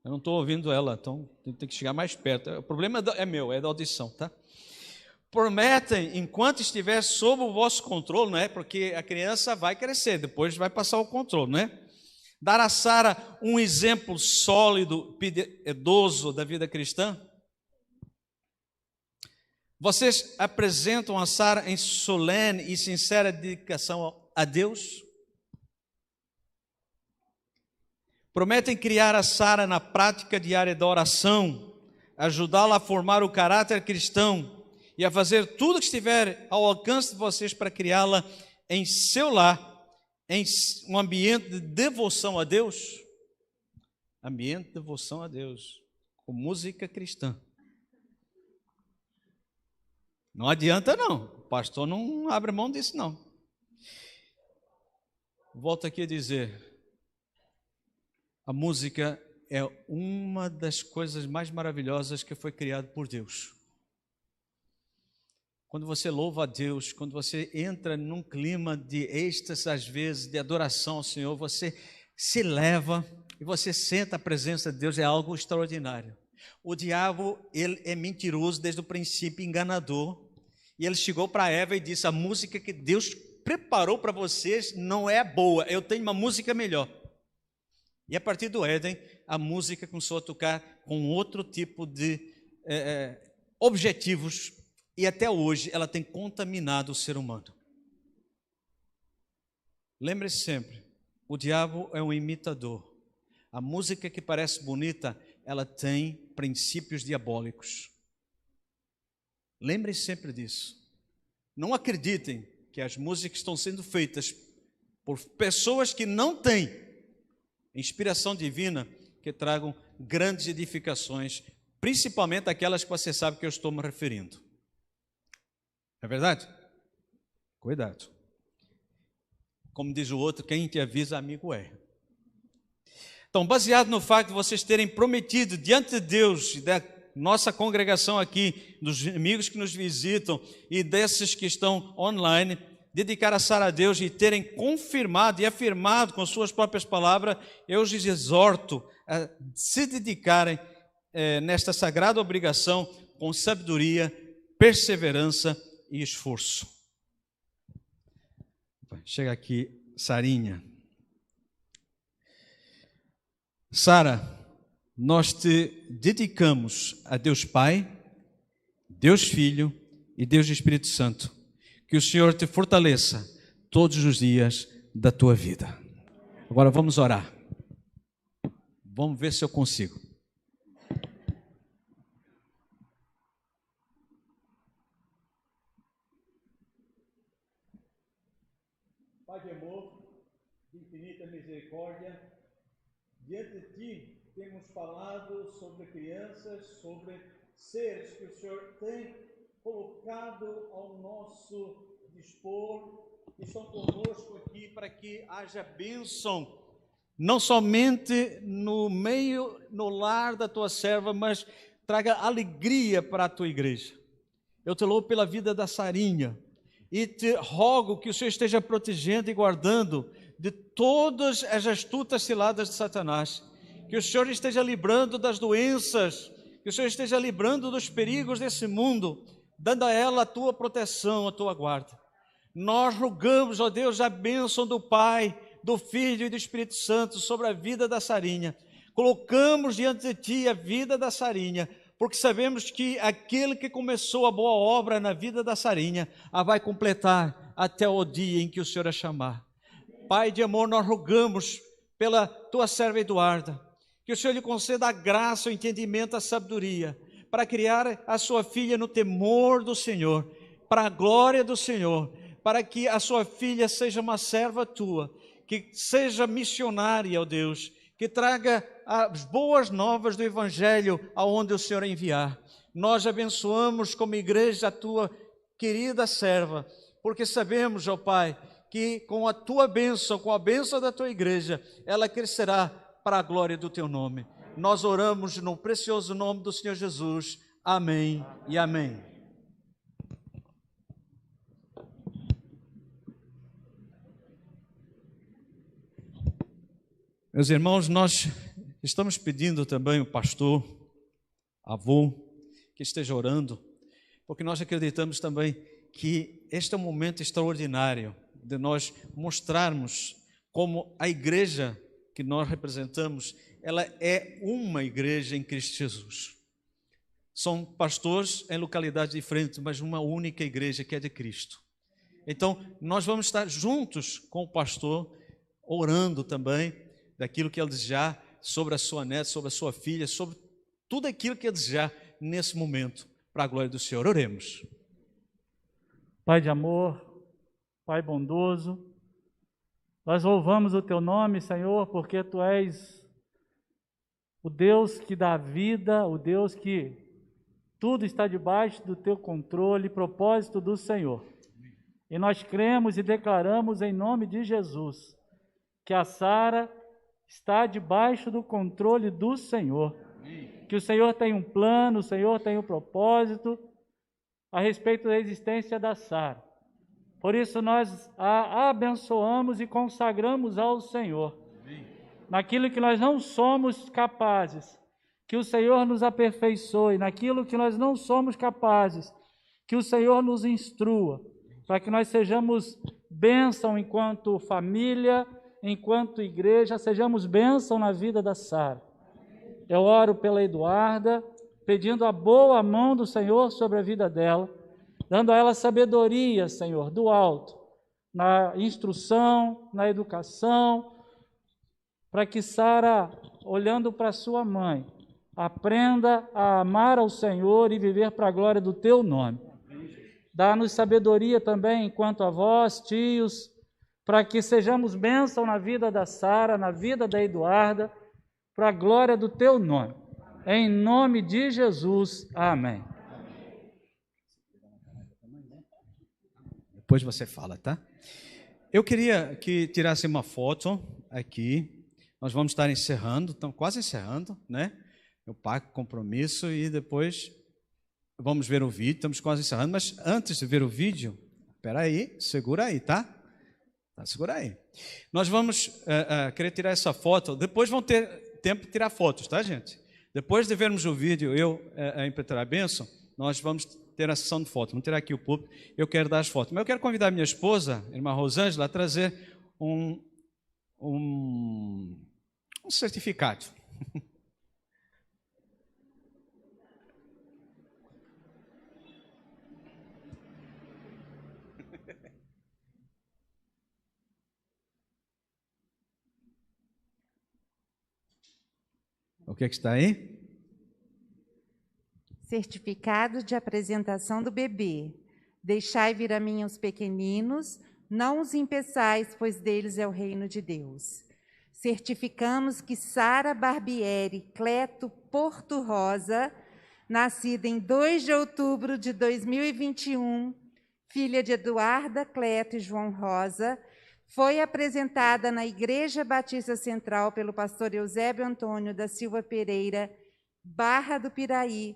A: Eu não estou ouvindo ela, então tem que chegar mais perto. O problema é meu, é da audição, tá? Prometem, enquanto estiver sob o vosso controle, não é? Porque a criança vai crescer, depois vai passar o controle, não é? Dar a Sara um exemplo sólido, piedoso da vida cristã? Vocês apresentam a Sara em solene e sincera dedicação a Deus? Prometem criar a Sara na prática diária da oração, ajudá-la a formar o caráter cristão e a fazer tudo que estiver ao alcance de vocês para criá-la em seu lar, em um ambiente de devoção a Deus? Ambiente de devoção a Deus, com música cristã. Não adianta não, o pastor não abre mão disso não. Volto aqui a dizer, a música é uma das coisas mais maravilhosas que foi criada por Deus. Quando você louva a Deus, quando você entra num clima de êxtase, às vezes, de adoração ao Senhor, você se eleva e você sente a presença de Deus, é algo extraordinário. O diabo, ele é mentiroso desde o princípio, enganador. E ele chegou para Eva e disse, a música que Deus preparou para vocês não é boa, eu tenho uma música melhor. E a partir do Éden, a música começou a tocar com outro tipo de objetivos, e até hoje ela tem contaminado o ser humano. Lembre-se sempre, o diabo é um imitador. A música que parece bonita, ela tem princípios diabólicos. Lembrem-se sempre disso. Não acreditem que as músicas estão sendo feitas por pessoas que não têm inspiração divina, que tragam grandes edificações, principalmente aquelas que você sabe que eu estou me referindo. É verdade? Cuidado. Como diz o outro, quem te avisa, amigo é. Então, baseado no fato de vocês terem prometido diante de Deus e da nossa congregação aqui, dos amigos que nos visitam e desses que estão online, dedicar a Sara a Deus e terem confirmado e afirmado com suas próprias palavras, eu os exorto a se dedicarem nesta sagrada obrigação com sabedoria, perseverança e esforço. Chega aqui, Sarinha. Sara, nós te dedicamos a Deus Pai, Deus Filho e Deus Espírito Santo. Que o Senhor te fortaleça todos os dias da tua vida. Agora vamos orar. Vamos ver se eu consigo. Pai de amor, de infinita misericórdia, diante de Ti temos falado sobre crianças, sobre seres que o Senhor tem colocado ao nosso dispor, que estão conosco aqui para que haja bênção, não somente no meio, no lar da Tua serva, mas traga alegria para a Tua igreja. Eu te louvo pela vida da Sarinha e te rogo que o Senhor esteja protegendo e guardando de todas as astutas ciladas de Satanás, que o Senhor esteja livrando das doenças, que o Senhor esteja livrando dos perigos desse mundo, dando a ela a Tua proteção, a Tua guarda. Nós rogamos, ó Deus, a bênção do Pai, do Filho e do Espírito Santo sobre a vida da Sarinha. Colocamos diante de Ti a vida da Sarinha, porque sabemos que aquele que começou a boa obra na vida da Sarinha a vai completar até o dia em que o Senhor a chamar. Pai de amor, nós rogamos pela Tua serva Eduarda, que o Senhor lhe conceda a graça, o entendimento, a sabedoria, para criar a sua filha no temor do Senhor, para a glória do Senhor, para que a sua filha seja uma serva Tua, que seja missionária, ó Deus, que traga as boas novas do Evangelho aonde o Senhor enviar. Nós abençoamos como igreja a Tua querida serva, porque sabemos, ó Pai, que com a Tua bênção, com a bênção da Tua igreja, ela crescerá para a glória do Teu nome. Nós oramos no precioso nome do Senhor Jesus. Amém e amém. Meus irmãos, nós estamos pedindo também o pastor, avô, que esteja orando, porque nós acreditamos também que este é um momento extraordinário de nós mostrarmos como a igreja que nós representamos, ela é uma igreja em Cristo Jesus. São pastores em localidades diferentes, mas uma única igreja que é de Cristo. Então, nós vamos estar juntos com o pastor, orando também daquilo que ele desejar sobre a sua neta, sobre a sua filha, sobre tudo aquilo que ele desejar nesse momento, para a glória do Senhor. Oremos.
B: Pai de amor, Pai bondoso, nós louvamos o Teu nome, Senhor, porque Tu és o Deus que dá vida, o Deus que tudo está debaixo do Teu controle e propósito do Senhor. E nós cremos e declaramos em nome de Jesus que a Sara está debaixo do controle do Senhor. Que o Senhor tem um plano, o Senhor tem um propósito a respeito da existência da Sara. Por isso nós a abençoamos e consagramos ao Senhor. Naquilo que nós não somos capazes, que o Senhor nos aperfeiçoe. Naquilo que nós não somos capazes, que o Senhor nos instrua, para que nós sejamos bênção enquanto família, enquanto igreja, sejamos bênção na vida da Sara. Eu oro pela Eduarda, pedindo a boa mão do Senhor sobre a vida dela, dando a ela sabedoria, Senhor, do alto, na instrução, na educação, para que Sara, olhando para sua mãe, aprenda a amar ao Senhor e viver para a glória do Teu nome. Dá-nos sabedoria também, enquanto avós, tios, para que sejamos bênção na vida da Sara, na vida da Eduarda, para a glória do Teu nome. Em nome de Jesus. Amém.
A: Depois você fala, tá? Eu queria que tirasse uma foto aqui. Nós vamos estar encerrando, estamos quase encerrando, né? Eu pago compromisso e depois vamos ver o vídeo. Estamos quase encerrando, mas antes de ver o vídeo, espera aí, segura aí, tá? Segura aí. Nós vamos querer tirar essa foto. Depois vão ter tempo de tirar fotos, tá, gente? Depois de vermos o vídeo, eu impetrar a bênção, nós vamos ter a sessão de fotos. Vamos tirar aqui o púlpito. Eu quero dar as fotos. Mas eu quero convidar a minha esposa, a irmã Rosângela, a trazer um certificado. O que está aí?
C: Certificado de apresentação do bebê. Deixai vir a mim os pequeninos, não os impeçais, pois deles é o reino de Deus. Certificamos que Sara Barbieri Cleto Porto Rosa, nascida em 2 de outubro de 2021, filha de Eduarda Cleto e João Rosa, foi apresentada na Igreja Batista Central pelo pastor Eusébio Antônio da Silva Pereira, Barra do Piraí,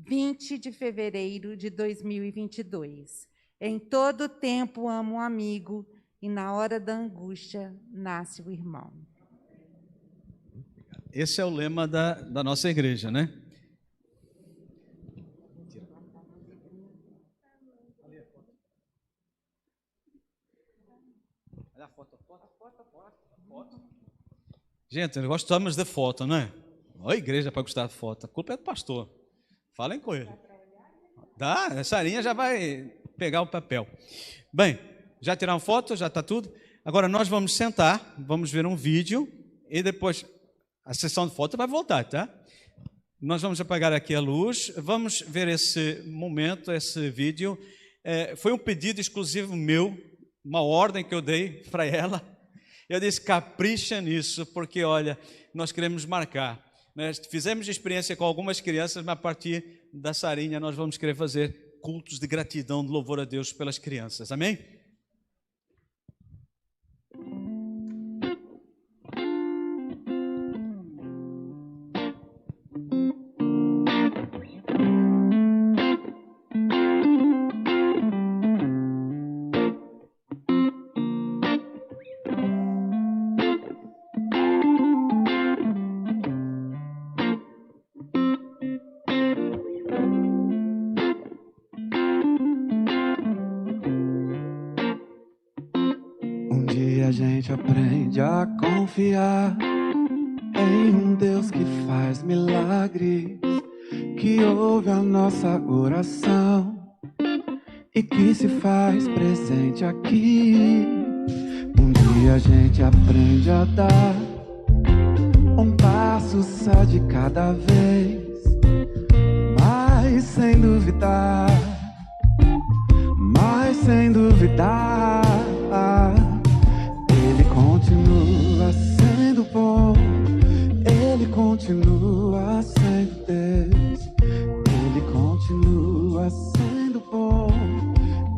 C: 20 de fevereiro de 2022. Em todo tempo amo um amigo, e na hora da angústia nasce o irmão.
A: Esse é o lema da nossa igreja, né? Olha a foto. Gente, nós gostamos de foto, não é? A igreja para gostar de foto. A culpa é do pastor. Falem com ele. Dá, a Sarinha já vai pegar o papel. Bem, já tiraram foto, já está tudo. Agora nós vamos sentar, vamos ver um vídeo e depois a sessão de foto vai voltar, tá? Nós vamos apagar aqui a luz, vamos ver esse momento, esse vídeo. Foi um pedido exclusivo meu, uma ordem que eu dei para ela. Eu disse, capricha nisso, porque, olha, nós queremos marcar. Fizemos experiência com algumas crianças, mas a partir da Sarinha nós vamos querer fazer cultos de gratidão, de louvor a Deus pelas crianças. Amém?
D: A gente aprende a confiar em um Deus que faz milagres, que ouve a nossa oração e que se faz presente aqui. Um dia a gente aprende a dar um passo só de cada vez, mas sem duvidar, Ele continua sendo bom, Ele continua sendo Deus, Ele continua sendo bom,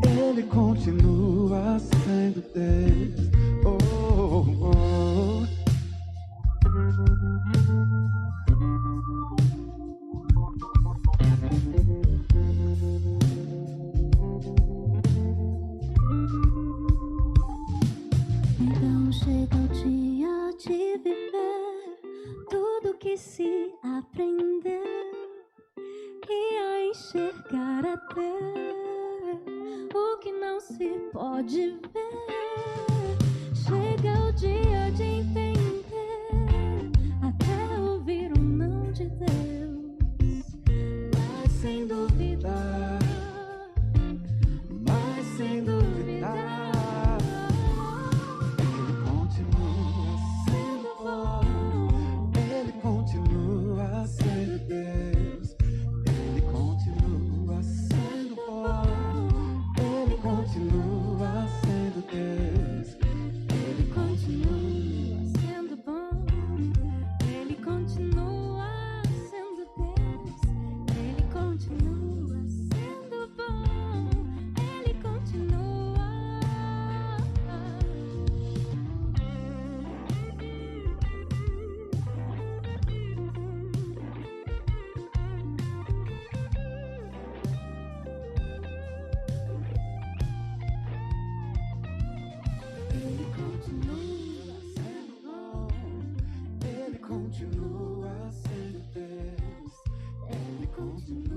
D: Ele continua sendo Deus. Oh, oh.
E: Então chega o dia de viver tudo que se aprendeu e a enxergar até o que não se pode ver. Chega o dia de entender, até ouvir um não de Deus, mas sem duvidar,
D: Ele continua sendo Deus, Ele continua sendo bom, Ele continua sendo Deus, Ele continua continua.